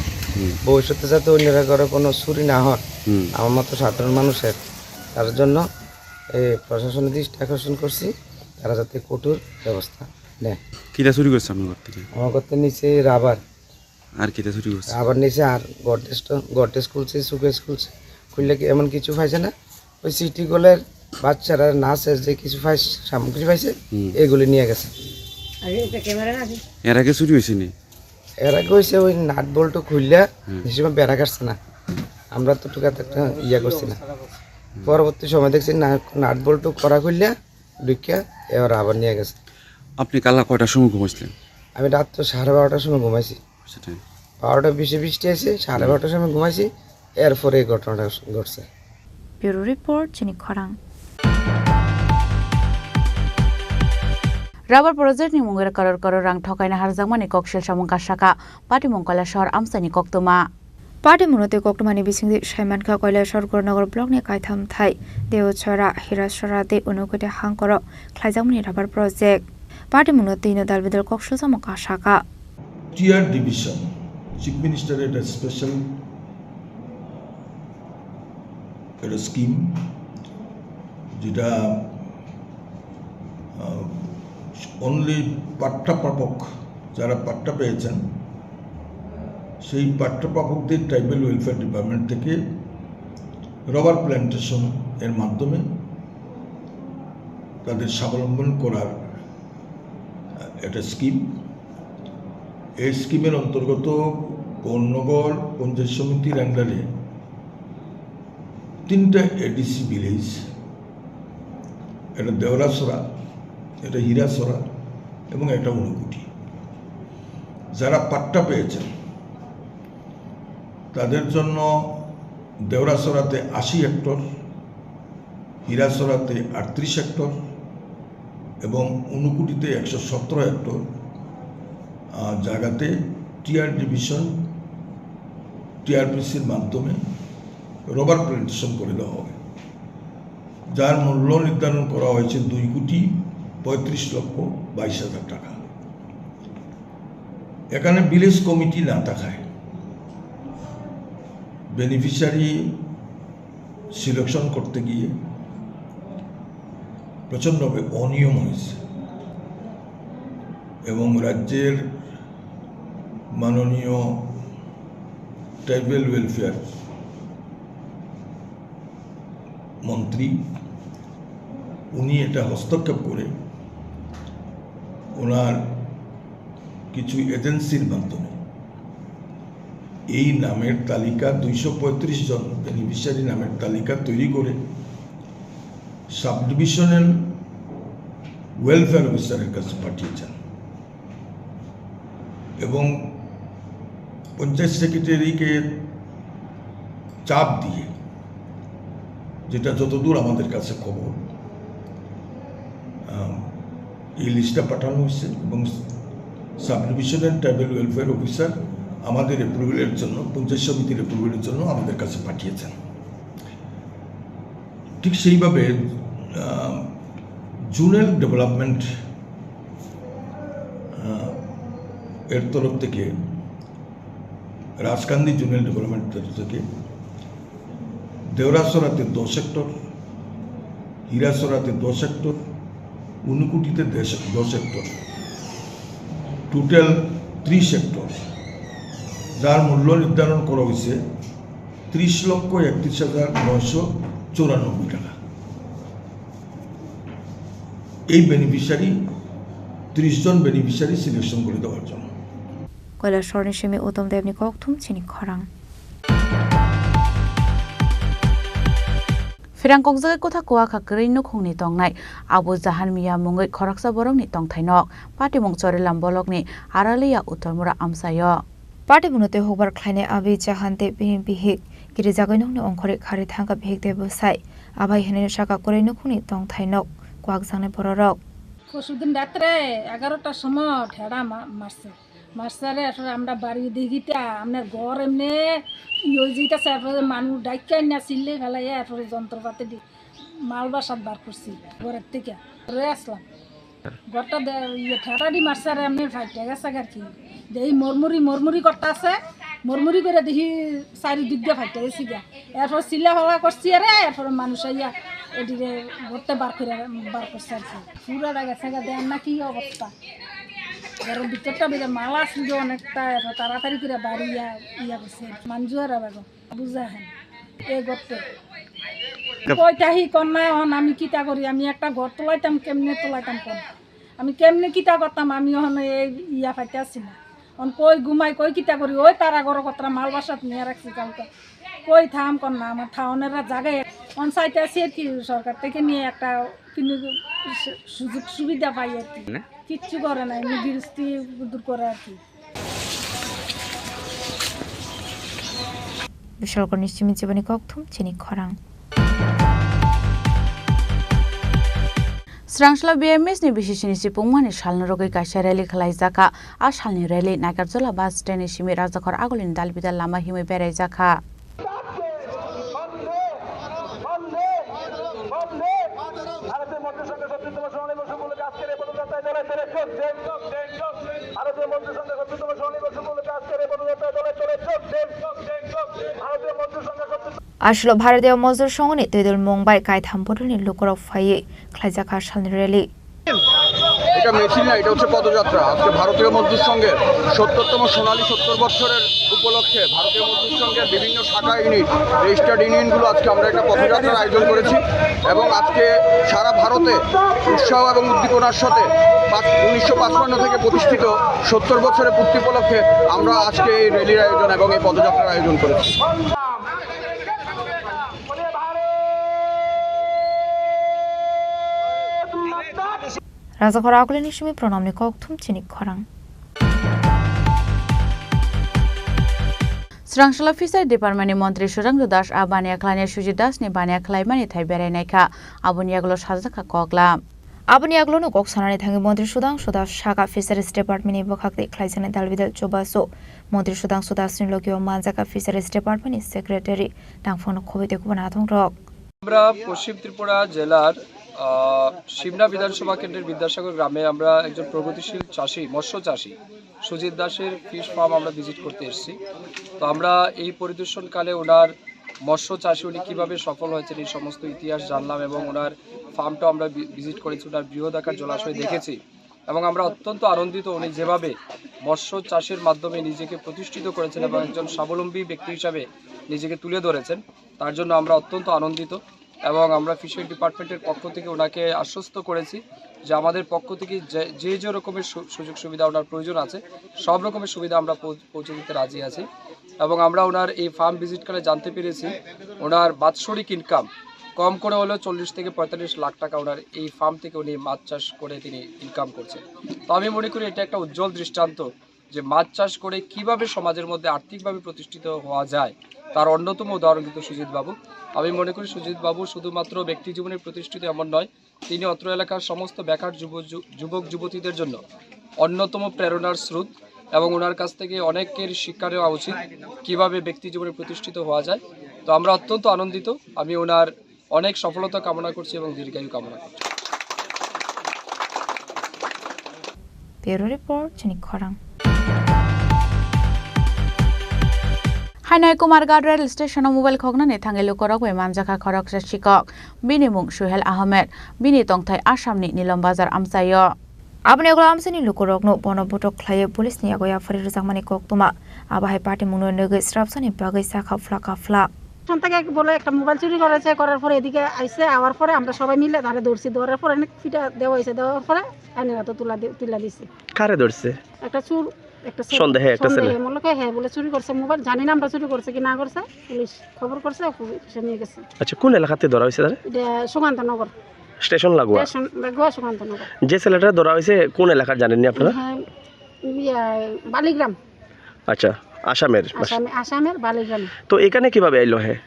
ভবিষ্যতে যাতে অন্যরা ঘরে কোনো চুরি না হয় আমার মতো সাধারণ মানুষের তার জন্য প্রশাসনের দৃষ্টি আকর্ষণ করছি তারা যাতে কঠোর ব্যবস্থা নেয় কিটা চুরি করছে আপনার ঘর থেকে আমার ঘর থেকে নিচে রাবার আর কিটা চুরি করছে রাবার নিচে আর গডরেজ খুলছে সুকেস খুলছে খুললে কি এমন কিছু পাইছে না ওই সিটি গোলের বাচ্চারা নাচে যে কিছু সামগ্রী পাইছে এগুলি নিয়ে গেছে এর আগে চুরি হয়েছে নি এর আগে হয়েছে ওই নাট বল্টু খুললে হিসেবে বেড়া কাটছে না আমরা তো টুকাতে একটা ইয়া করছি না পরবর্তী সময় দেখছি নাট বল্টু করা খুললে ঢুকিয়া এবার আবার নিয়ে গেছে আপনি কাল কয়টার সময় ঘুমাইছিলেন আমি রাত তো 12:30টার সময় ঘুমাইছি সেটাই 12টা বৃষ্টি আছে 12:30টার সময় ঘুমাইছি এরপরে এই ঘটনাটা ঘটছে ব্যুরো রিপোর্ট চিনি খরাং Rubber project ni mungera karor rang thokai na harjangmani kokshil samungka shaka Pati Mongkola shahar Amsani koktoma Party munote koktomani bisingdi Shaimanka Koilashar Gornagar block ni kaitham thai Deochara Hirashara de Unokote Hankoro Klaijangmani rubber project Party munote ino dalbidal kokshil samungka shaka Tier division Chief Minister had a special scheme যেটা অনলি পাঠ্যপ্রাপক যারা পাঠ্য পেয়েছেন সেই পাঠ্যপ্রাপকদের ট্রাইবাল ওয়েলফেয়ার ডিপার্টমেন্ট থেকে রবার প্ল্যান্টেশন এর মাধ্যমে তাদের স্বাবলম্বন করার একটা স্কিম। এই স্কিমের অন্তর্গত বর্ণগড় পঞ্চায়েত সমিতির আন্ডারে 3টা এডিসি ভিলেজ, একটা দেওরাসরা, একটা হীরাসরা এবং একটা অনুকুটি, যারা পাট্টা পেয়েছেন তাদের জন্য দেওরাসরাতে 80 হেক্টর, হীরাসরাতে 38 হেক্টর এবং অনুকুটিতে 117 হেক্টর জায়গাতে টিআর ডিভিশন টিআরপিসির মাধ্যমে রবার প্ল্যান্টেশন করে দেওয়া হবে, যার মূল্য নির্ধারণ করা হয়েছে 2,35,22,000 টাকা। এখানে ভিলেজ কমিটি না থাকায় বেনিফিশিয়ারি সিলেকশন করতে গিয়ে প্রচণ্ডভাবে অনিয়ম হয়েছে এবং রাজ্যের মাননীয় ট্রাইবাল ওয়েলফেয়ার মন্ত্রী উনি এটা হস্তক্ষেপ করে ওনার কিছু এজেন্সির মাধ্যমে এই নামের তালিকা 235 জন বেনিফিশিয়ারি নামের তালিকা তৈরি করে সাব ডিভিশনাল ওয়েলফেয়ার অফিসারের কাছে পাঠিয়েছেন এবং পঞ্চায়েত সেক্রেটারিকে চাপ দিয়ে, যেটা যতদূর আমাদের কাছে খবর, এই লিস্টটা পাঠানো হয়েছে এবং sub divisional tribal welfare officer আমাদের অ্যাপ্রুভেলের জন্য, পঞ্চায়েত সমিতির অ্যাপ্রুভেলের জন্য আমাদের কাছে পাঠিয়েছেন। ঠিক সেইভাবে জোনাল ডেভেলপমেন্ট এর তরফ থেকে, রাজকান্দি জোনাল ডেভেলপমেন্ট তরফ থেকে দেওরাসরাতে 10 হেক্টর, হীরাসরাতে 10 হেক্টর, অনুকুটিতে 10 হেক্টর, টোটাল 30 হেক্টর, যার মূল্য নির্ধারণ করা হয়েছে 30,31,994 টাকা। এই বেনিফিশিয়ারি 30 জন বেনিফিশিয়ারি সিলেকশন করে দেওয়ার জন্য। কৈলাসহরের সেমি উত্তম দেবনি ককথুম চিনি খরাং। Firang kokjagai kotha kowa kha krei no khungni tongnai Abu Jahan Miya mungoi khoraksa borokni tongthainok pati mung chorelam bolokni Aralia Uttormura amsayo Party munote hobar khlaine Abu Jahan te bin bihik kiri jagai nokni ongkhore khari thangka bihik te bosai abai hene saka korei no khungni tongthainok kwak jangne bororok পরশুদিন রাত্রে 11টার সময় ঠেড়া মারছে মারসারে আসলে আমরা বাড়ি দেখিটা আপনার ঘর এমনি ওই যেটা তারপরে মানুষ ডাইকাই না চিল্লে ফেলাই এরপরে যন্ত্রপাতি দি মাল বাসাত বার করছি ঘরের থেকে রয়ে আসলাম ঘরটা ঠেড়া দি মারসারে এমনি ফাইটে গেছে আর কি দেখি মরমুরি করতে আছে মরমুরি করে দেখি চারিদিক দিয়ে ফাইটে গেছি গা এরপর চিল্লা ফেলা করছি আরে এরপরে মানুষ আইয়া এদিকে ঘরতে বার করছে আর কি পুরাটা গেছে গা দেন না কি অবস্থা ঘরের ভিতরটা বেড়ে মালা ছিল অনেকটা তাড়াতাড়ি করে বাড়ি ইয়া করছে মানজুয়ার বেগম বুঝা হেন এই ঘরতে কইটাহি কন্যা হন আমি কিতা করি আমি একটা ঘর তোলাইতাম কেমনে তোলাইতাম কোন আমি কেমনে কিতা করতাম আমি হন এই ইয়া ফাইতে আসছি না অন কই ঘুমাই কই কিতা করি ওই তারা ঘর কতটা মাল বাসাত নিয়ে রাখছি কালকে কই থাম কন্যা আমার থাওনেরা জায়গায় অন সাইটে আছি আর কি সরকার থেকে নিয়ে একটা কিন্তু সুযোগ সুবিধা পাই আর কি কিচ্ছু করে না এমনি গৃহস্থী দূর করে আর কি বিশালগড় নিশ্চিমিত জীবনী ককথুম চিনি খরাং Srangsla BMS ni bishisini sipungmani shalni rogai kaisa rally khalai jaka a shalni rally Nagarjola bus stand ni simi Rajakhor agolini dalbidal lama himoi berai jaka আসলো ভারতীয় মজদুর সংঘনি তৈদুল মুম্বাই কাইথাম পটনি লোকরক ফাইয়ে খ্লাইজাখা সালনি রেলি এটা মিছিল না, এটা হচ্ছে পদযাত্রা। আজকে ভারতীয় মজদুর সংঘের 70তম সোনালী 70 বছরের উপলক্ষে ভারতীয় মজদুর সংঘের বিভিন্ন শাখা ইউনিট, রেজিস্টার্ড ইউনিয়নগুলো আজকে আমরা একটা পদযাত্রার আয়োজন করেছি এবং আজকে সারা ভারতে উৎসাহ এবং উদ্দীপনার সাথে 1955 থেকে প্রতিষ্ঠিত 70 বছরের পূর্তি উপলক্ষে আমরা আজকে এই র্যালির আয়োজন এবং এই পদযাত্রার আয়োজন করেছি। Raza khora akule ni shimi pronom ni kok thum chini khorang. Srangshala Fishery Department ni Mantri Surang Das Abania Klania Suji Das ni Bania Klaimani Thai Berenaika Abuniaglo Shazaka Kokla. Abuniaglo no kok sanani thangi Mantri Sudang Sudas Shaka Fisheries Department ni bokhakte khlaisane dalbidal chobaso Mantri Sudang Sudas ni lokio Manjaka Fisheries Department ni Secretary Tangphone khobite kubana thong rok. আমরা পশ্চিম ত্রিপুরা জেলার শিবনা বিধানসভা কেন্দ্রের বিদ্যাসাগর গ্রামে আমরা একজন প্রগতিশীল চাষি, মৎস্য চাষী সুজিত দাসের ফিশ ফার্ম আমরা ভিজিট করতে এসেছি। তো আমরা এই পরিদর্শনকালে ওনার মৎস্য চাষী উনি কীভাবে সফল হয়েছেন এই সমস্ত ইতিহাস জানলাম এবং ওনার ফার্মটা আমরা ভিজিট করেছি, ওনার বৃহদাকার জলাশয় দেখেছি এবং আমরা অত্যন্ত আনন্দিত উনি যেভাবে মৎস্য চাষের মাধ্যমে নিজেকে প্রতিষ্ঠিত করেছেন এবং একজন স্বাবলম্বী ব্যক্তি হিসাবে নিজেকে তুলে ধরেছেন, তার জন্য আমরা অত্যন্ত আনন্দিত এবং আমরা ফিশারি ডিপার্টমেন্টের পক্ষ থেকে ওনাকে আশ্বস্ত করেছি যে আমাদের পক্ষ থেকে যে যে রকমের সুযোগ সুবিধা ওনার প্রয়োজন আছে সব রকমের সুবিধা আমরা পৌঁছে দিতে রাজি আছি এবং আমরা ওনার এই ফার্ম ভিজিট করে জানতে পেরেছি ওনার বাৎসরিক ইনকাম কম করে হলেও 40 থেকে 45 লাখ টাকা ওনার এই ফার্ম থেকে উনি মাছ চাষ করে তিনি ইনকাম করছেন। তো আমি মনে করি এটা একটা উজ্জ্বল দৃষ্টান্ত যে মাছ চাষ করে কিভাবে সমাজের মধ্যে আর্থিকভাবে প্রতিষ্ঠিত হওয়া যায় তার অন্যতম উদাহরণ কিন্তু সুজিত বাবু। আমি মনে করি সুজিত বাবু শুধুমাত্র ব্যক্তি জীবনে প্রতিষ্ঠিত এমন নয়, তিনি অত্র এলাকার সমস্ত বেকার যুবক যুবতীদের জন্য অন্যতম প্রেরণার স্রোত এবং ওনার কাছ থেকে অনেকের শিক্ষা নেওয়া উচিত কীভাবে ব্যক্তি জীবনে প্রতিষ্ঠিত হওয়া যায়। তো আমরা অত্যন্ত আনন্দিত, আমি ওনার অনেক সফলতা কামনা করছি এবং দীর্ঘায়ু কামনা করছি। Bureau Report Chinik Khorang. Hainai Kumargad Rail Station mobile khogna ne thangelo korok we manjaka khorok sa shikok binimung Suhel Ahmed bini tongthai Assam ni Nilam Bazar amsayo. Abne aglo amsani lukorok no bono botok khlaye police ni agoya fari rujangmani koktuma abahai party muno nege strapsani bagai sa khafla khafla. সন্তানকে বলে একটা মোবাইল চুরি করেছে, করার পরে এদিকে আইসে আওয়ার পরে আমরা সবাই মিলে ধরে দৌড়ছি, দৌড়ার পরে অনেক ফিটা দেওয়া হয়েছে, দেওয়ার পরে আইনের হাতে তুলা দিচ্ছে। কারে ধরছে? একটা চুর, একটা সন্দেহে একটা ছেলে মূলকে হ্যাঁ বলে চুরি করছে মোবাইল, জানি না আমরা চুরি করছে কি না করছে, পুলিশ খবর করছে, পুলিশে নিয়ে গেছে। আচ্ছা, কোন এলাকাতে ধরা হয়েছে তারে? এটা সুকান্তনগর স্টেশন লাগোয়া। স্টেশন লাগোয়া সুকান্তনগর। যে ছেলেটা ধরা হয়েছে কোন এলাকার জানেন নি আপনারা? হ্যাঁ, বালিগ্রাম। আচ্ছা, আসামের বালিগ্রাম। তো এখানে কিভাবে আইলো? হ্যাঁ,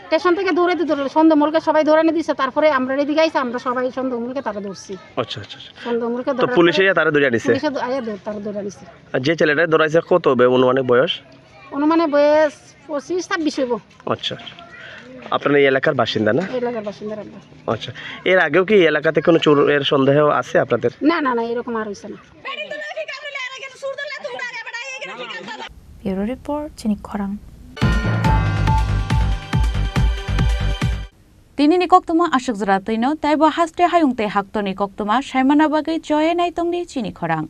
স্টেশন থেকে দৌড়ে সন্ধ্যমূলকে সবাই ধরে দিচ্ছে, তারপরে আমরা এদিকে আইসা আমরা সবাই সন্ধ্যমূলকে তারা ধরছি। আচ্ছা আচ্ছা, সন্ধ্যমূলকে তো পুলিশে তারা ধরে নিছে? পুলিশে তারা ধরে নিছে। আর যে ছেলেটা ধরাইছে কত অনুমানিক বয়স? অনুমানে বয়স 25-26 হইব। আচ্ছা, আপনারা এই এলাকার বাসিন্দা না? এই এলাকার বাসিন্দা আমরা। আচ্ছা, এর আগেও কি এই এলাকাতে কোনো চোরের সন্দেহ আছে আপনাদের? না না না, এরকম আর হইছে না। Bureau Report Chinik Khorang. Tini ni koktuma ashuk zratino taiba haste hayungte hakto ni koktuma shaimana bagai joye naitong ni chini khorang.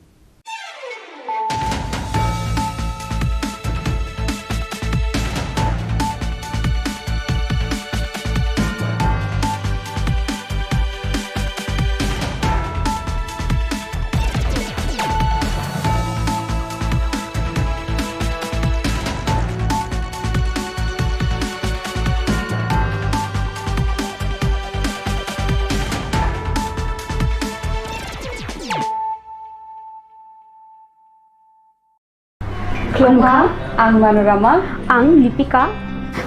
Klongka, ang Manorama, ang Lipika.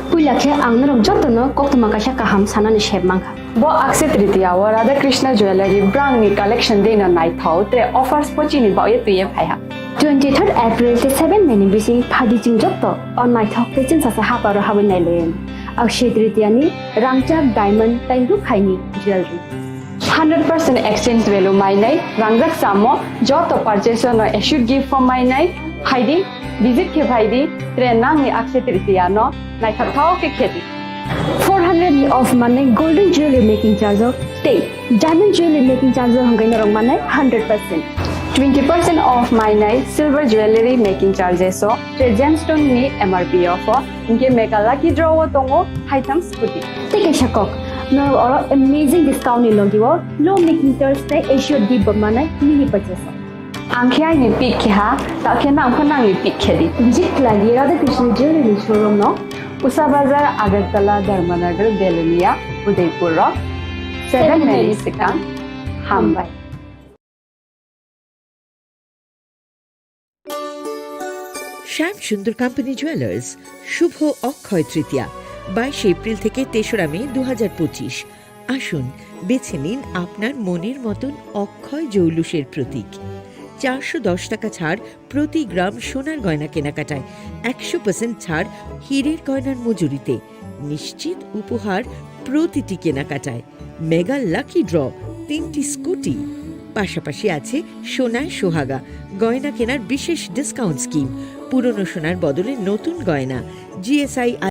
Puilakhe ang narok jotono koktuma kaisa kaham sanani shebmangka. Bo Akshaya Tritiya wa Radha Krishna Jewelry brand ni collection dena nai thau tre offers pochini ba ye tuye phaiha. 23rd April te 7 May ni bisi phadi jing jotto on nai thok te chin sa haparo hawen nai len. Akshaya Tritiya ni rangchak diamond taingu khaini jewelry. 100% exchange value mai nai rangjak samo joto purchase no should give for mai nai haidi visit ke bhaidi tre nang ni Akshaya Tritiya no nai thau ke kheti 400 off money golden jewelry making charge of stay diamond jewelry making charge hangai norong money 100%. 20% off my night silver jewelry making charges so gemstone ni MRP offer inge make a lucky draw tongo haitang scooty take a shakok no or amazing discount ni logiwo low making charge stay asia deep money mini purchase angkhai ni pick kha ta khena angkhana ni pick khedi jik lagi Radha Krishna jewelry showroom no Usa Bazar Agartala Dharmanagar Belonia Udaipur 7 Mexican Hambai শ্যাম সুন্দর কোম্পানি জুয়েলার্স শুভ অক্ষয় তৃতীয়া 22 এপ্রিল থেকে 3রা মে 2025। আসুন বেছে নিন আপনার মনের মতন অক্ষয় জৌলুসের প্রতীক। 410 টাকা ছাড় প্রতি গ্রাম সোনার গয়না কেনাকাটায়, 100% ছাড় হীরের গয়নার মজুরিতে, নিশ্চিত উপহার প্রতিটি কেনাকাটায়, মেগা লাকি ড্র 3টি স্কুটি, পাশাপাশি আছে সোনায় সোহাগা গয়না কেনার বিশেষ ডিসকাউন্ট স্কিম, পুরনো সোনার বদলে নতুন গয়না, GSI